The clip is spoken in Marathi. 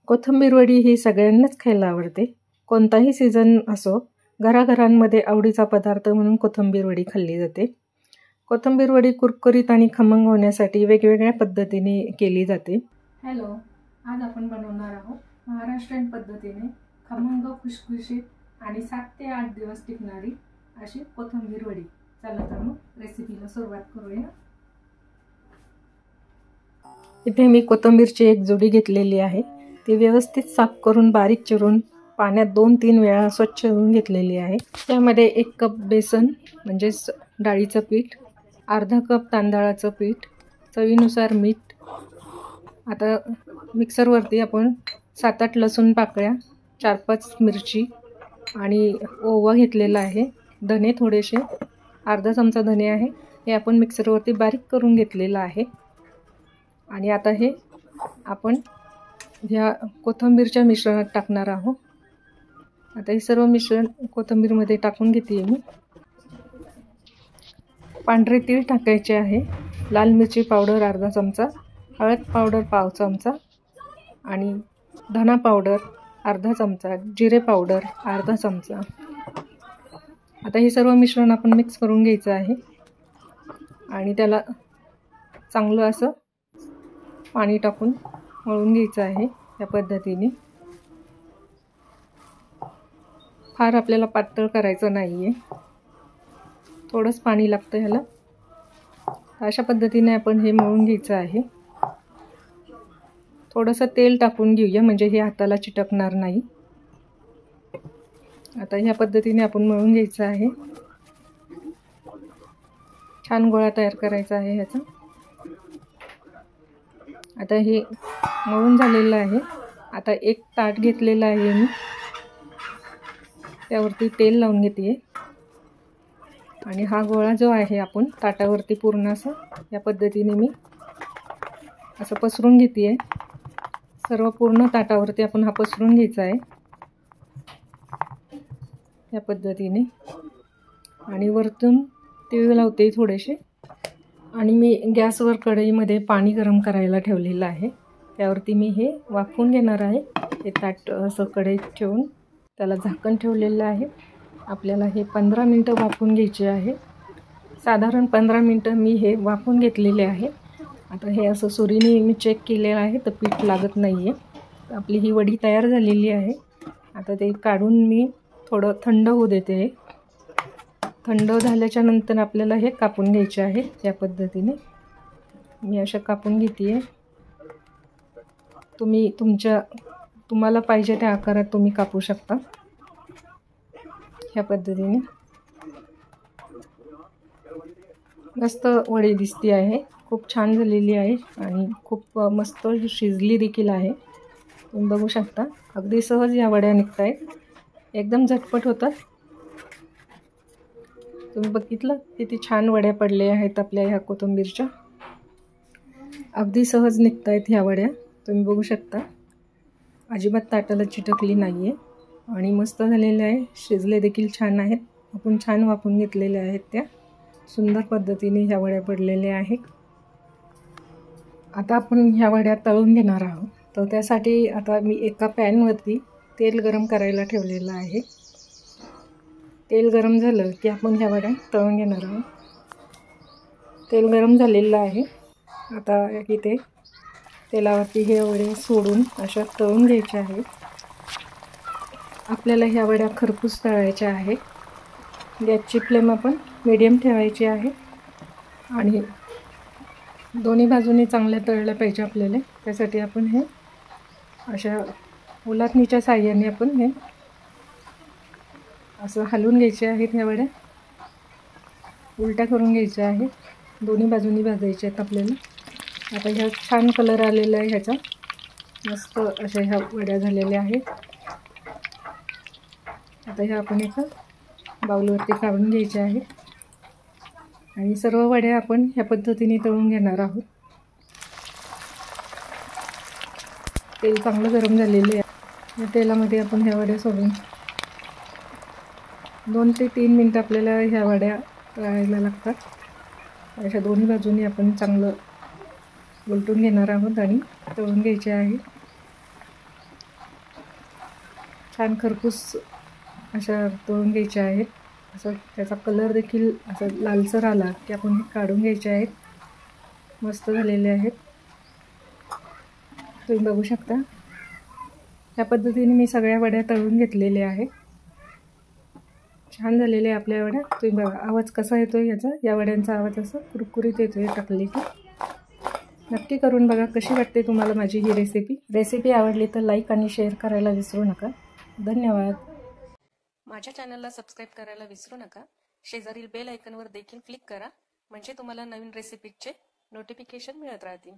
कोथिंबीर वडी ही सगळ्यांनाच खायला आवडते. कोणताही सीझन असो, घराघरांमध्ये आवडीचा पदार्थ म्हणून कोथिंबीर वडी खाल्ली जाते. कोथिंबीर वडी कुरकुरीत आणि खमंग होण्यासाठी वेगवेगळ्या पद्धतीने केली जाते. हॅलो, आज आपण बनवणार आहोत महाराष्ट्रीयन पद्धतीने खमंग, खुशखुशीत आणि 7 ते 8 दिवस टिकणारी अशी कोथिंबीर वडी. चला तर मग रेसिपीला सुरुवात करूया. इथे मी कोथिंबीरची एक जुडी घेतलेली आहे. ती व्यवस्थित साफ करून बारीक चिरून पाण्यात 2-3 वेळा स्वच्छ धुवून घेतलेली आहे. त्यामध्ये 1 कप बेसन म्हणजेच डाळीचं पीठ, अर्धा कप तांदळाचं पीठ, चवीनुसार मीठ. आता मिक्सरवरती आपण 7-8 लसूण पाकळ्या, 4-5 मिरची आणि ओवा घेतलेला आहे. धने थोडेसे, अर्धा चमचा धने आहे. हे आपण मिक्सरवरती बारीक करून घेतलेलं आहे. आणि आता हे आपण ह्या कोथिंबीरच्या मिश्रणात टाकणार आहोत. आता हे सर्व मिश्रण कोथिंबीरमध्ये टाकून घेते मी. पांढरे तीळ टाकायचे आहे, लाल मिरची पावडर अर्धा चमचा, हळद पावडर पाव चमचा आणि धना पावडर अर्धा चमचा, जिरे पावडर अर्धा चमचा. आता हे सर्व मिश्रण आपण मिक्स करून घ्यायचं आहे आणि त्याला चांगलं असं पाणी टाकून मळून घ्यायचं आहे. या पद्धतीने फार आपल्याला पातळ करायचं नाही आहे, थोडंच पाणी लागतं ह्याला. अशा पद्धतीने आपण हे मळून घ्यायचं आहे. थोडंसं तेल टाकून घेऊया म्हणजे हे हाताला चिटकणार नाही. आता ह्या पद्धतीने आपण मळून घ्यायचं आहे. छान गोळा तयार करायचा आहे ह्याचा. आता हे मळून झालेलं आहे. आता एक ताट घेतलेलं आहे मी, त्यावरती तेल लावून घेते आणि हा गोळा जो आहे आपण ताटावरती पूर्ण असं या पद्धतीने मी असं पसरून घेते. सर्व पूर्ण ताटावरती आपण हा पसरून घ्यायचा आहे या पद्धतीने. आणि वरतून तीळ लावते थोडेसे. आणि मी गॅसवर कढईमध्ये पाणी गरम करायला ठेवलेलं आहे. त्यावरती मी हे वाफवून घेणार आहे. हे ताट असं कढईत ठेवून त्याला झाकण ठेवलेलं आहे. आपल्याला हे 15 मिनटं वाफवून घ्यायचे आहे. साधारण 15 मिनटं मी हे वाफवून घेतलेले आहे. आता हे असं सुरीने मी चेक केलेलं आहे तर पीठ लागत नाही आहे. आपली ही वडी तयार झालेली आहे. आता ते काढून मी थोडं थंड होऊ देते. थंड झाल्याच्या नंतर आपल्याला हे कापून घ्यायचे आहे. या पद्धतीने मी अशा कापून घेते. तुम्हाला पाहिजे त्या आकारात तुम्ही कापू शकता. ह्या पद्धतीने मस्त वडी दिसती आहे. खूप छान झालेली आहे आणि खूप मस्त शिजली देखील आहे. तुम्ही बघू शकता अगदी सहज या वड्या निघत आहेत. एकदम झटपट होतात. तुम्ही बघितलं किती छान वड्या पडल्या आहेत आपल्या ह्या कोथिंबीरच्या. अगदी सहज निघत आहेत ह्या वड्या. तुम्ही बघू शकता अजिबात ताटाला चिटकली नाही आहे आणि मस्त झालेल्या आहे. शिजले देखील छान आहेत. आपण छान वाफवून घेतलेल्या आहेत. त्या सुंदर पद्धतीने ह्या वड्या पडलेल्या आहेत. आता आपण ह्या वड्या तळून घेणार आहोत. तर त्यासाठी आता मी एका पॅनवरती तेल गरम करायला ठेवलेलं आहे. तेल गरम झालं की आपण ह्या वड्या तळून घेणार आहोत. तेल गरम झालेलं आहे. आता इथे तेलावरती हे वडे सोडून अशा तळून घ्यायच्या आहेत. आपल्याला ह्या वड्या खरपूस तळायच्या आहेत. गॅसची फ्लेम आपण मीडियम ठेवायची आहे आणि दोन्ही बाजूनी चांगल्या तळल्या पाहिजे आपल्याला. त्यासाठी आपण हे अशा उलटणीच्या साहाय्याने आपण हे असं हलवून घ्यायचे आहेत. ह्या वड्या उलट्या करून घ्यायच्या आहेत. दोन्ही बाजूनी भाजायच्या आहेत आपल्याला. आता ह्या छान कलर आलेला आहे ह्याचा. मस्त अशा ह्या वड्या झालेल्या आहेत. आता ह्या आपण एका बाउलवरती काढून घ्यायच्या आहेत आणि सर्व वड्या आपण ह्या पद्धतीने तळून घेणार आहोत. तेल चांगलं गरम झालेले आहे. या तेलामध्ये आपण ह्या वड्या सोडून 2 ते 3 मिनटं आपल्याला ह्या वड्या तळायला लागतात. अशा दोन्ही बाजूनी आपण चांगलं उलटून घेणार आहोत आणि तळून घ्यायचे आहे. छान खरपूस अशा तळून घ्यायच्या आहेत. असं त्याचा कलर देखील असा लालसर आला की आपण हे काढून घ्यायचे आहेत. मस्त झालेले आहेत, तुम्ही बघू शकता. या पद्धतीने मी सगळ्या वड्या तळून घेतलेल्या आहेत. छान झालेले आपल्या वड्या. तुम्ही बघा आवाज कसा येतोय याचा. या वड्यांचा आवाज असा कुरकुरीत येतोय टाकली की. नक्की करून बघा कशी वाटते तुम्हाला माझी ही रेसिपी आवडली तर लाईक आणि शेअर करायला विसरू नका. धन्यवाद. माझ्या चॅनलला सबस्क्राईब करायला विसरू नका. शेजारील बेल आयकॉनवर देखील क्लिक करा, म्हणजे तुम्हाला नवीन रेसिपीचे नोटिफिकेशन मिळत राहतील.